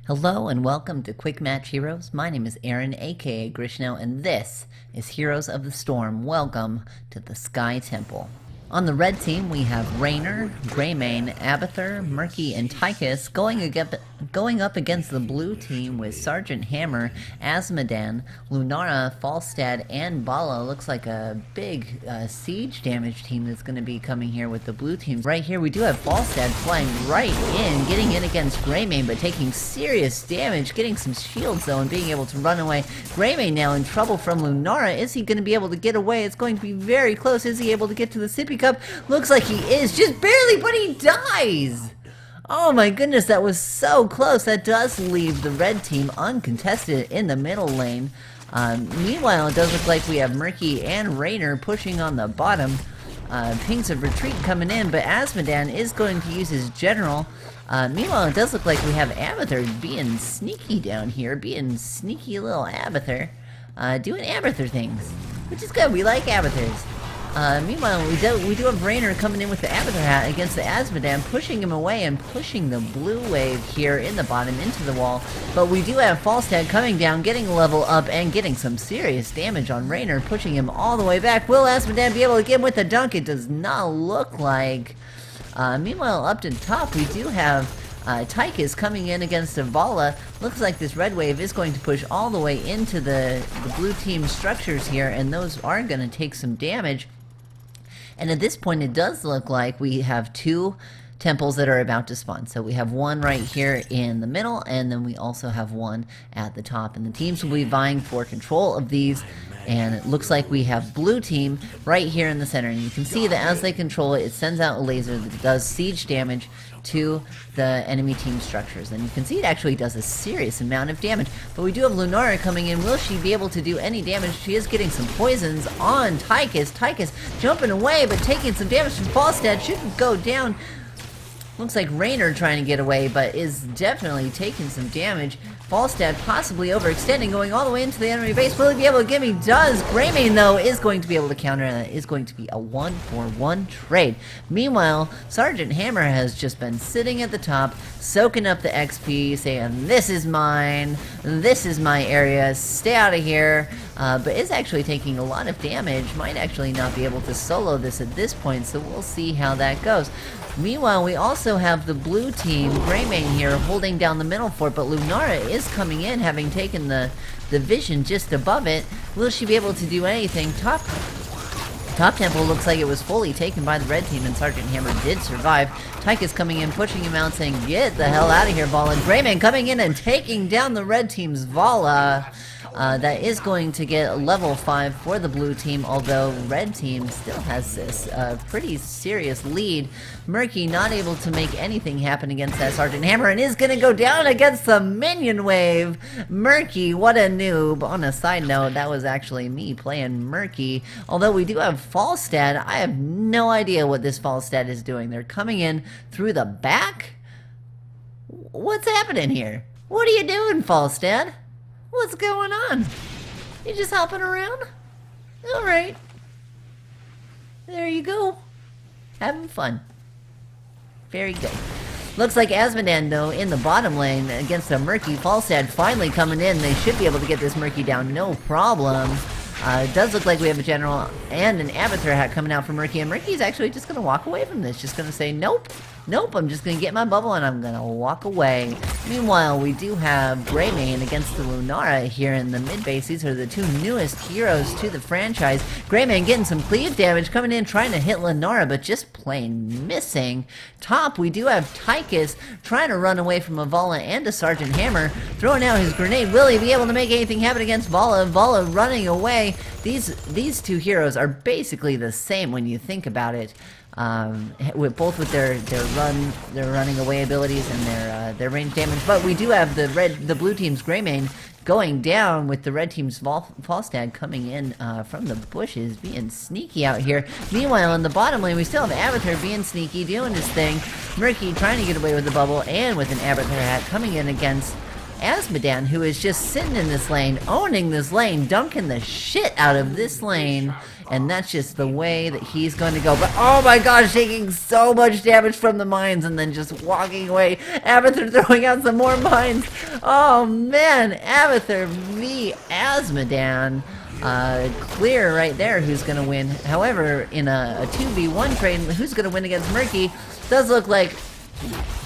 Hello and welcome to Quick Match Heroes. My name is Erin, aka Grishno, and this is Heroes of the Storm. Welcome to the Sky Temple. On the red team, we have Raynor, Greymane, Abathur, Murky, and Tychus going up against the blue team with Sergeant Hammer, Azmodan, Lunara, Falstad, and Valla. Looks like a big siege damage team that's going to be coming here with the blue team. Right here, we do have Falstad flying right in, getting in against Greymane, but taking serious damage, getting some shields though, and being able to run away. Greymane now in trouble from Lunara. Is he going to be able to get away? It's going to be very close. Is he able to get to the sippy cup? Looks like he is, just barely, but he dies! Oh my goodness, that was so close. That does leave the red team uncontested in the middle lane. Meanwhile, it does look like we have Murky and Raynor pushing on the bottom. Pings of retreat coming in, but Azmodan is going to use his general. Meanwhile, it does look like we have Abathur being sneaky down here, being sneaky little Abathur, doing Abathur things, which is good. We like Abathurs. Meanwhile, we do have Raynor coming in with the Abathur hat against the Azmodan, pushing him away and pushing the blue wave here in the bottom into the wall. But we do have Falstad coming down, getting a level up, and getting some serious damage on Raynor, pushing him all the way back. Will Azmodan be able to get him with the dunk? It does not look like. Meanwhile, up to the top, we do have Tychus coming in against the Valla. Looks like this red wave is going to push all the way into the blue team structures here, and those are going to take some damage. And at this point, it does look like we have two temples that are about to spawn. So we have one right here in the middle, and then we also have one at the top. And the teams will be vying for control of these. And it looks like we have blue team right here in the center. And you can see that as they control it, it sends out a laser that does siege damage to the enemy team structures. And you can see it actually does a serious amount of damage. But we do have Lunara coming in. Will she be able to do any damage? She is getting some poisons on Tychus. Tychus jumping away, but taking some damage from Falstad. Shouldn't go down. Looks like Raynor trying to get away, but is definitely taking some damage. Falstad possibly overextending, going all the way into the enemy base. Will he be able to get me? Does. Greymane, though, is going to be able to counter, and it is going to be a 1-for-1 trade. Meanwhile, Sergeant Hammer has just been sitting at the top, soaking up the XP, saying, "This is mine, this is my area, stay out of here." But is actually taking a lot of damage. Might actually not be able to solo this at this point, so we'll see how that goes. Meanwhile, we also have the blue team, Greymane here, holding down the middle fort, but Lunara is coming in, having taken the vision just above it. Will she be able to do anything? Top temple looks like it was fully taken by the red team, and Sergeant Hammer did survive. Tychus coming in, pushing him out, saying, "Get the hell out of here, Valla." And Greymane coming in and taking down the red team's Valla. That is going to get level 5 for the blue team, although red team still has this pretty serious lead. Murky not able to make anything happen against that Sergeant Hammer, and is going to go down against the minion wave. Murky, what a noob. On a side note, that was actually me playing Murky. Although we do have Falstad, I have no idea what this Falstad is doing. They're coming in through the back? What's happening here? What are you doing, Falstad? What's going on? You just hopping around? Alright. There you go. Having fun. Very good. Looks like Azmodan, though, in the bottom lane against the Murky. Falstad finally coming in. They should be able to get this Murky down, no problem. It does look like we have a general and an Abathur hat coming out from Murky, and Murky's actually just going to walk away from this. Just going to say, nope, nope, I'm just going to get my bubble and I'm going to walk away. Meanwhile, we do have Greymane against the Lunara here in the mid base. These are the two newest heroes to the franchise. Greymane getting some cleave damage, coming in trying to hit Lunara, but just plain missing. Top, we do have Tychus trying to run away from a Valla and a Sergeant Hammer, throwing out his grenade. Will he be able to make anything happen against Valla? Valla running away. These two heroes are basically the same when you think about it. Both with their running away abilities and their range damage, but we do have the blue team's Greymane going down with the red team's Falstad coming in from the bushes, being sneaky out here. Meanwhile, in the bottom lane, we still have Abathur being sneaky, doing his thing. Murky trying to get away with the bubble, and with an Abathur hat coming in against Azmodan, who is just sitting in this lane, owning this lane, dunking the shit out of this lane, and that's just the way that he's going to go. But oh my gosh, taking so much damage from the mines and then just walking away. Abathur throwing out some more mines. Oh man, Abathur v. Azmodan. Clear right there who's going to win. However, in a 2v1 trade, who's going to win against Murky? Does look like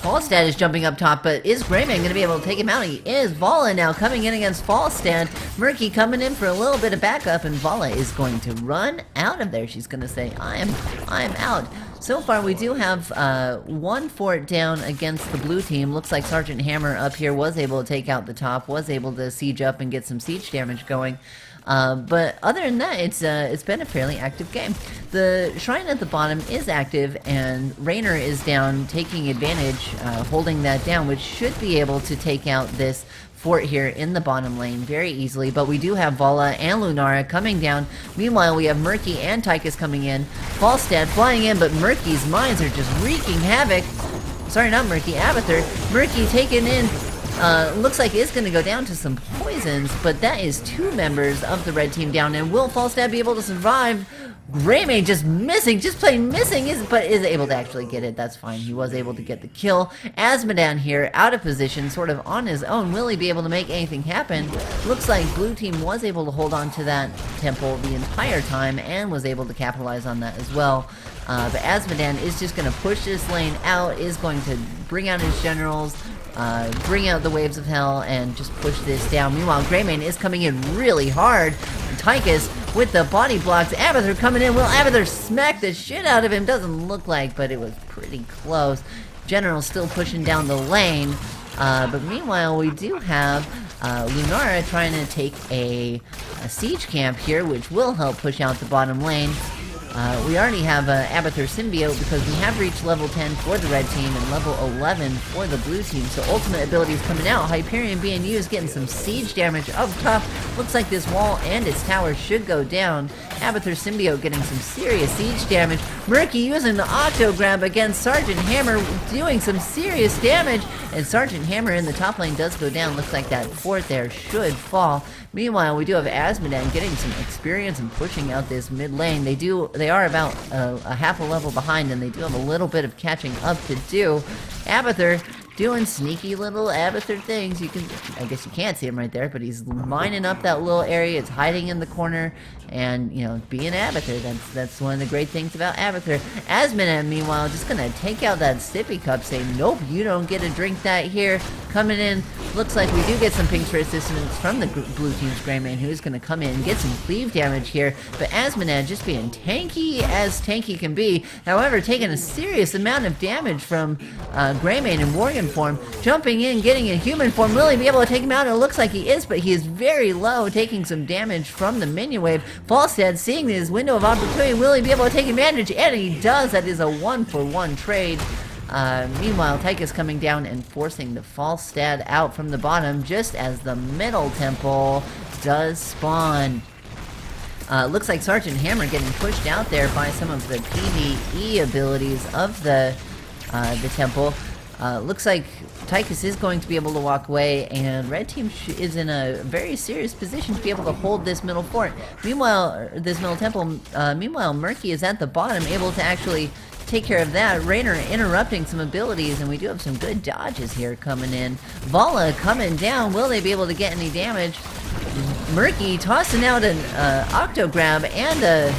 Falstad is jumping up top, but is Greymane going to be able to take him out? He is. Valla now coming in against Falstad. Murky coming in for a little bit of backup, and Valla is going to run out of there. She's going to say, I am out. So far, we do have one fort down against the blue team. Looks like Sergeant Hammer up here was able to take out the top, was able to siege up and get some siege damage going. But other than that, it's been a fairly active game. The shrine at the bottom is active, and Raynor is down, taking advantage, holding that down, which should be able to take out this fort here in the bottom lane very easily. But we do have Valla and Lunara coming down. Meanwhile, we have Murky and Tychus coming in. Falstad flying in, but Murky's mines are just wreaking havoc. Sorry, not Murky, Abathur. Murky taken in. Looks like it's going to go down to some poisons, but that is 2 members of the red team down. And will Falstad be able to survive? Greymane just missing, just plain missing, but is able to actually get it. That's fine. He was able to get the kill. Azmodan here, out of position, sort of on his own. Will he be able to make anything happen? Looks like blue team was able to hold on to that temple the entire time and was able to capitalize on that as well. But Azmodan is just going to push this lane out, is going to bring out his generals, bring out the waves of hell, and just push this down. Meanwhile, Greymane is coming in really hard. Tychus with the body blocks. Abathur coming in. Will Abathur smack the shit out of him? Doesn't look like, but it was pretty close. General still pushing down the lane. But meanwhile, we do have Lunara trying to take a siege camp here, which will help push out the bottom lane. We already have Abathur Symbiote because we have reached level 10 for the red team and level 11 for the blue team. So ultimate abilities coming out. Hyperion being used, getting some siege damage up top. Looks like this wall and its tower should go down. Abathur Symbiote getting some serious siege damage. Murky using the auto grab against Sergeant Hammer, doing some serious damage. And Sergeant Hammer in the top lane does go down. Looks like that fort there should fall. Meanwhile, we do have Azmodan getting some experience and pushing out this mid lane. They are about a half a level behind, and they do have a little bit of catching up to do. Abathur doing sneaky little Abathur things. I guess you can't see him right there, but he's mining up that little area. It's hiding in the corner, and being Abathur, that's one of the great things about Abathur. Azmodan, meanwhile, just gonna take out that sippy cup, saying, nope, you don't get to drink that here. Coming in, looks like we do get some pings for assistance from the blue team's Greymane, who is gonna come in and get some cleave damage here. But Azmodan just being tanky as tanky can be. However, taking a serious amount of damage from Greymane in Worgen form, jumping in, getting in human form. Will he be able to take him out? It looks like he is, but he is very low, taking some damage from the minion wave. Falstad seeing his window of opportunity. Will he be able to take advantage? And he does. That is a 1-for-1 trade. Meanwhile, Tychus coming down and forcing the Falstad out from the bottom just as the middle temple does spawn. Looks like Sergeant Hammer getting pushed out there by some of the PvE abilities of the temple. Looks like Tychus is going to be able to walk away, and red team is in a very serious position to be able to hold this middle fort. Meanwhile, this middle temple, meanwhile, Murky is at the bottom, able to actually take care of that. Raynor interrupting some abilities, and we do have some good dodges here coming in. Valla coming down. Will they be able to get any damage? Murky tossing out an octo grab and a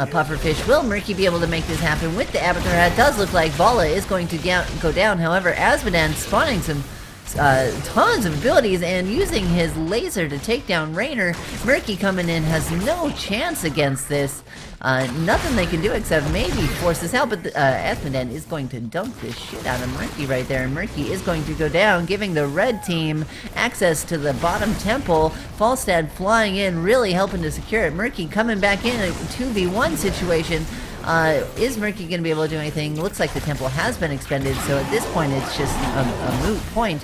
pufferfish. Will Murky be able to make this happen with the Abathur? It does look like Valla is going to go down. However, Azmodan spawning some tons of abilities and using his laser to take down Raynor. Murky coming in has no chance against this. Nothing they can do except maybe force this out, but Azmodan is going to dunk this shit out of Murky right there, and Murky is going to go down, giving the red team access to the bottom temple. Falstad flying in, really helping to secure it. Murky coming back in a 2v1 situation. Is Murky going to be able to do anything? Looks like the temple has been expended, so at this point it's just a moot point.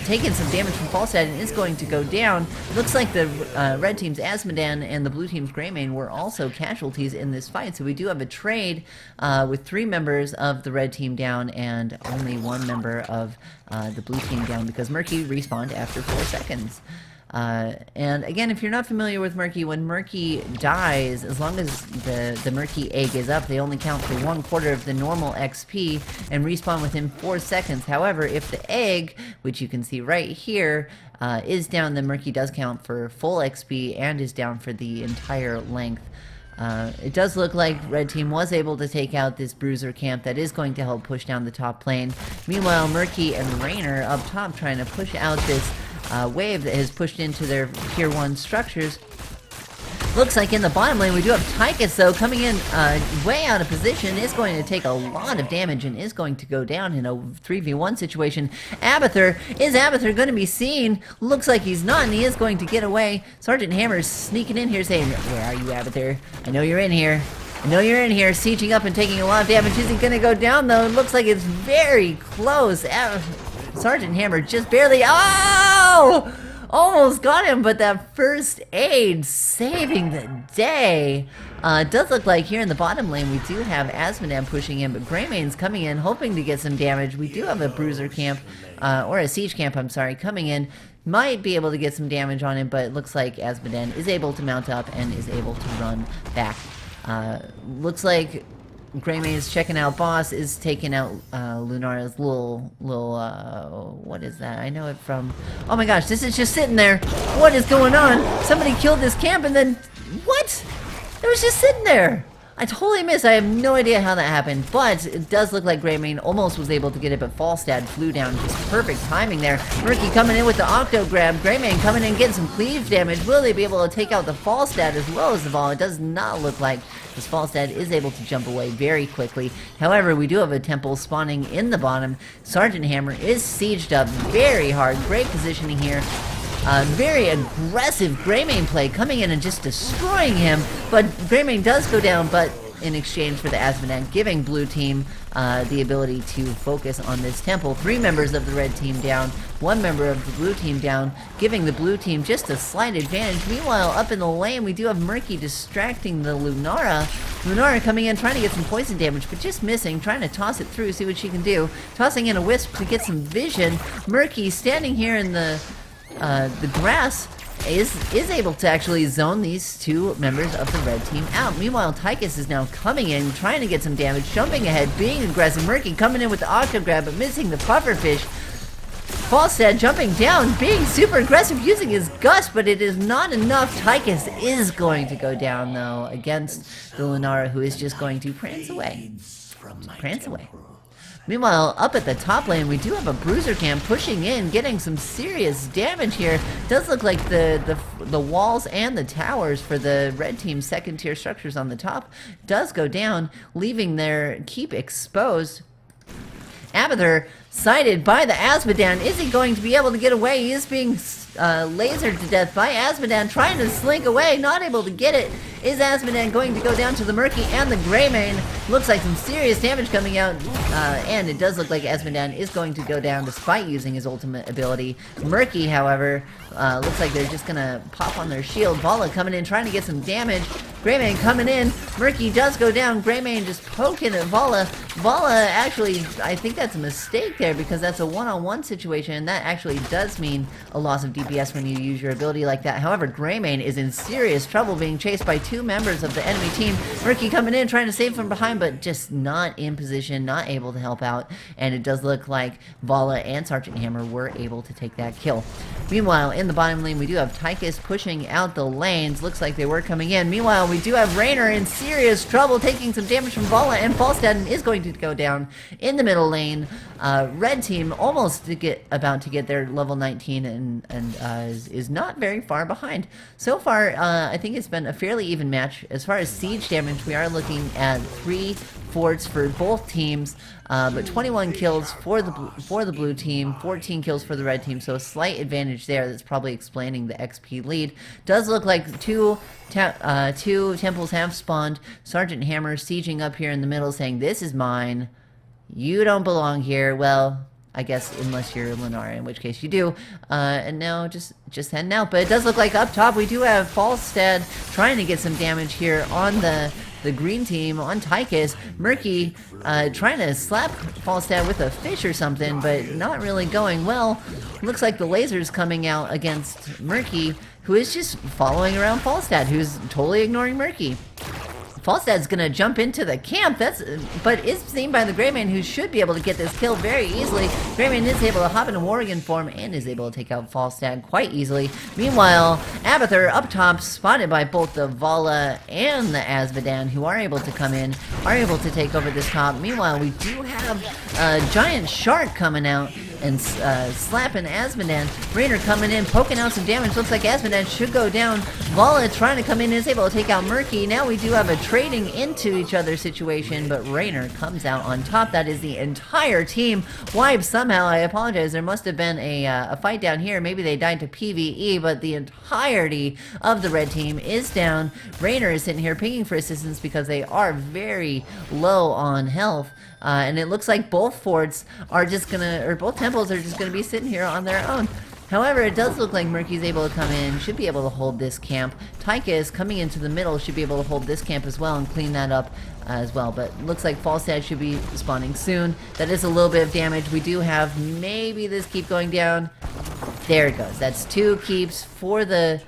Taking some damage from Falstad and is going to go down. Looks like the red team's Azmodan and the blue team's Greymane were also casualties in this fight, so we do have a trade with 3 members of the red team down and only 1 member of the blue team down because Murky respawned after 4 seconds. And again, if you're not familiar with Murky, when Murky dies, as long as the Murky egg is up, they only count for 1/4 of the normal XP and respawn within 4 seconds. However, if the egg, which you can see right here, is down, then Murky does count for full XP and is down for the entire length. It does look like Red Team was able to take out this Bruiser camp that is going to help push down the top lane. Meanwhile, Murky and Rainer up top trying to push out this wave that has pushed into their tier 1 structures. Looks like in the bottom lane we do have Tychus though coming in way out of position, is going to take a lot of damage and is going to go down in a 3v1 situation. Abathur, is Abathur going to be seen? Looks like he's not, and he is going to get away. Sergeant Hammer's sneaking in here saying, "Where are you, Abathur? I know you're in here. I know you're in here," sieging up and taking a lot of damage. Is he going to go down though? It looks like it's very close. Sergeant Hammer just barely, oh! Almost got him, but that first aid saving the day. It does look like here in the bottom lane we do have Azmodan pushing in, but Greymane's coming in hoping to get some damage. We do have a Bruiser camp, or a Siege camp, I'm sorry, coming in. Might be able to get some damage on him, but it looks like Azmodan is able to mount up and is able to run back. Looks like Greymane's checking out boss, is taking out Lunara's little what is that? I know it from, oh my gosh, this is just sitting there. What is going on? Somebody killed this camp and then, what? It was just sitting there. I totally missed. I have no idea how that happened, but it does look like Greymane almost was able to get it, but Falstad flew down. Just perfect timing there. Murky coming in with the Octo Grab. Greymane coming in getting some cleave damage. Will they be able to take out the Falstad as well as the Valla? It does not look like, this Falstad is able to jump away very quickly. However, we do have a temple spawning in the bottom. Sergeant Hammer is sieged up very hard. Great positioning here. Very aggressive Greymane play coming in and just destroying him, but Greymane does go down, but in exchange for the Azmodan, giving blue team the ability to focus on this temple. 3 members of the red team down, 1 member of the blue team down, giving the blue team just a slight advantage. Meanwhile, up in the lane, we do have Murky distracting the Lunara. Lunara coming in, trying to get some poison damage, but just missing, trying to toss it through, see what she can do. Tossing in a wisp to get some vision. Murky standing here in the grass is able to actually zone these 2 members of the red team out. Meanwhile, Tychus is now coming in, trying to get some damage, jumping ahead, being aggressive. Murky coming in with the Octo Grab, but missing the pufferfish. Falstad jumping down, being super aggressive, using his gust, but it is not enough. Tychus is going to go down, though, against the Lunara, who is just going to prance away. Prance away. Meanwhile, up at the top lane, we do have a Bruiser camp pushing in, getting some serious damage here. Does look like the walls and the towers for the red team's second tier structures on the top does go down, leaving their keep exposed. Abathur sighted by the Azmodan. Is he going to be able to get away? He is being lasered to death by Azmodan, trying to slink away, not able to get it. Is Azmodan going to go down to the Murky and the Greymane? Looks like some serious damage coming out, and it does look like Azmodan is going to go down despite using his ultimate ability. Murky, however, looks like they're just gonna pop on their shield. Valla coming in, trying to get some damage. Greymane coming in. Murky does go down. Greymane just poking at Valla. Valla, actually, I think that's a mistake there because that's a one-on-one situation, and that actually does mean a loss of DPS when you use your ability like that. However, Greymane is in serious trouble being chased by 2 members of the enemy team. Murky coming in, trying to save from behind, but just not in position, not able to help out, and it does look like Valla and Sergeant Hammer were able to take that kill. Meanwhile, in the bottom lane, we do have Tychus pushing out the lanes. Looks like they were coming in. Meanwhile, we do have Rainer in serious trouble, taking some damage from Valla, and Falstad is going to go down in the middle lane. Red team almost about to get their level 19 and is not very far behind. So far, I think it's been a fairly even match. As far as siege damage, we are looking at 3 forts for both teams, but 21 kills for the blue team, 14 kills for the red team, so a slight advantage there. That's probably explaining the XP lead. Does look like two temples have spawned. Sergeant Hammer sieging up here in the middle, saying, "This is mine. You don't belong here." Well, I guess unless you're Lenara, in which case you do. And now just heading out. But it does look like up top we do have Falstad trying to get some damage here on the green team, on Tychus. Murky trying to slap Falstad with a fish or something, but not really going well. Looks like the laser's coming out against Murky, who is just following around Falstad, who's totally ignoring Murky. Falstad's gonna jump into the camp, but is seen by the Greymane, who should be able to get this kill very easily. Greymane is able to hop into Worgen form and is able to take out Falstad quite easily. Meanwhile, Abathur up top, spotted by both the Valla and the Azmodan, who are able to come in, are able to take over this top. Meanwhile, we do have a giant shark coming out and slapping Azmodan. Raynor coming in, poking out some damage. Looks like Azmodan should go down. Valla trying to come in, is able to take out Murky. Now we do have a trading into each other situation, but Raynor comes out on top. That is the entire team wiped somehow. I apologize. There must have been a fight down here. Maybe they died to PvE, but the entirety of the red team is down. Raynor is sitting here pinging for assistance because they are very low on health. And it looks like both forts are just gonna, or both temples are just gonna be sitting here on their own. However, it does look like Murky's able to come in, should be able to hold this camp. Tychus coming into the middle should be able to hold this camp as well and clean that up as well. But looks like Falstad should be spawning soon. That is a little bit of damage. We do have maybe this keep going down. There it goes. That's 2 keeps for the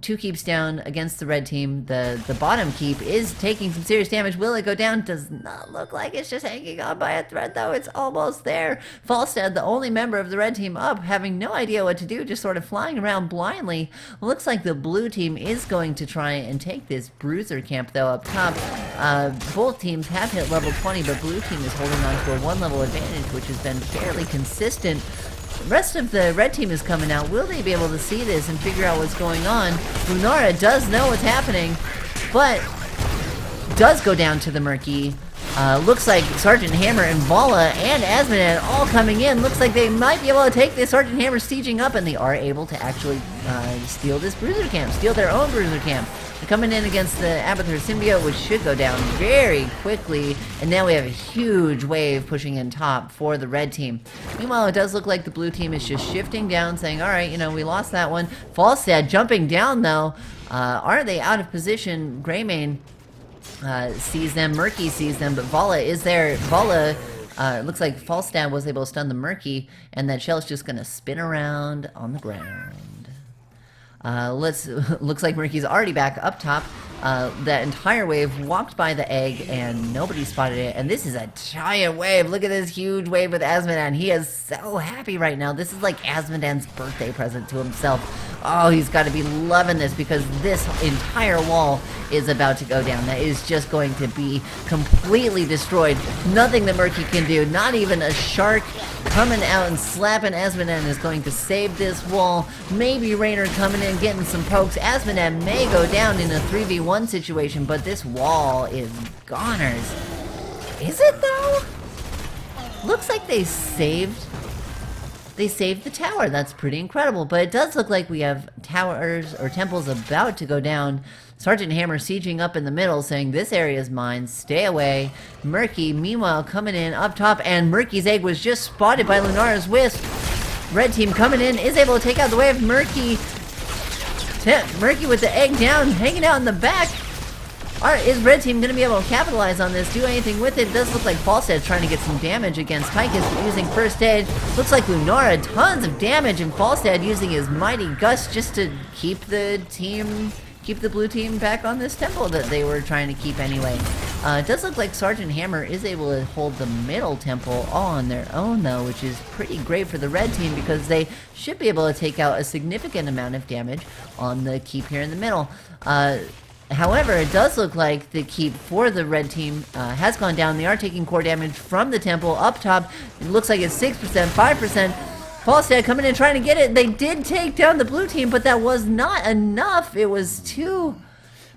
2 keeps down against the red team. The bottom keep is taking some serious damage. Will it go down? Does not look like it's just hanging on by a thread, though. It's almost there. Falstad, the only member of the red team up, having no idea what to do, just sort of flying around blindly. Looks like the blue team is going to try and take this bruiser camp, though, up top. Both teams have hit level 20, but blue team is holding on to a 1 level advantage, which has been fairly consistent. The rest of the red team is coming out. Will they be able to see this and figure out what's going on? Lunara does know what's happening, but does go down to the Murky. Looks like Sergeant Hammer and Valla and Azmodan all coming in. Looks like they might be able to take this Sergeant Hammer sieging up, and they are able to actually steal this bruiser camp, steal their own bruiser camp. They're coming in against the Abathur symbiote, which should go down very quickly, and now we have a huge wave pushing in top for the red team. Meanwhile, it does look like the blue team is just shifting down, saying, alright, you know, we lost that one. Falstad jumping down, though. Are they out of position? Greymane sees them, Murky sees them, but Valla is there. Valla, looks like Falstad was able to stun the Murky, and that shell's just gonna spin around on the ground. Looks like Murky's already back up top. That entire wave walked by the egg and nobody spotted it. And this is a giant wave. Look at this huge wave with Azmodan. He is so happy right now. This is like Azmodan's birthday present to himself. Oh, he's got to be loving this because this entire wall is about to go down. That is just going to be completely destroyed. Nothing that Murky can do. Not even a shark coming out and slapping Azmodan is going to save this wall. Maybe Raynor coming in, getting some pokes. Azmodan may go down in a 3v1 situation, but this wall is goners. Is it though? Looks like they saved the tower. That's pretty incredible, but it does look like we have towers or temples about to go down. Sergeant Hammer sieging up in the middle, saying this area is mine, stay away. Murky, meanwhile, coming in up top, and Murky's egg was just spotted by Lunara's wisp. Red team coming in, is able to take out the wave. Murky with the egg down, hanging out in the back. Is red team going to be able to capitalize on this, do anything with it? It does look like Falstad's trying to get some damage against Tychus using first aid. Looks like Lunara, tons of damage, and Falstad using his mighty gust just to keep the blue team back on this temple that they were trying to keep anyway. It does look like Sergeant Hammer is able to hold the middle temple all on their own, though, which is pretty great for the red team because they should be able to take out a significant amount of damage on the keep here in the middle. However, it does look like the keep for the red team has gone down. They are taking core damage from the temple up top. It looks like it's 6%, 5%. Falstad coming in trying to get it. They did take down the blue team, but that was not enough. It was too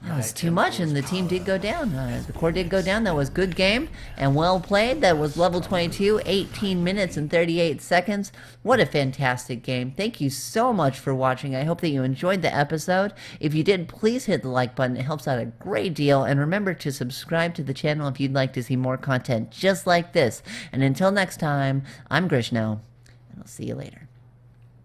That was too much, and the team did go down. The core did go down. That was good game and well played. That was level 22, 18 minutes and 38 seconds. What a fantastic game. Thank you so much for watching. I hope that you enjoyed the episode. If you did, please hit the like button. It helps out a great deal. And remember to subscribe to the channel if you'd like to see more content just like this. And until next time, I'm Grishno, and I'll see you later.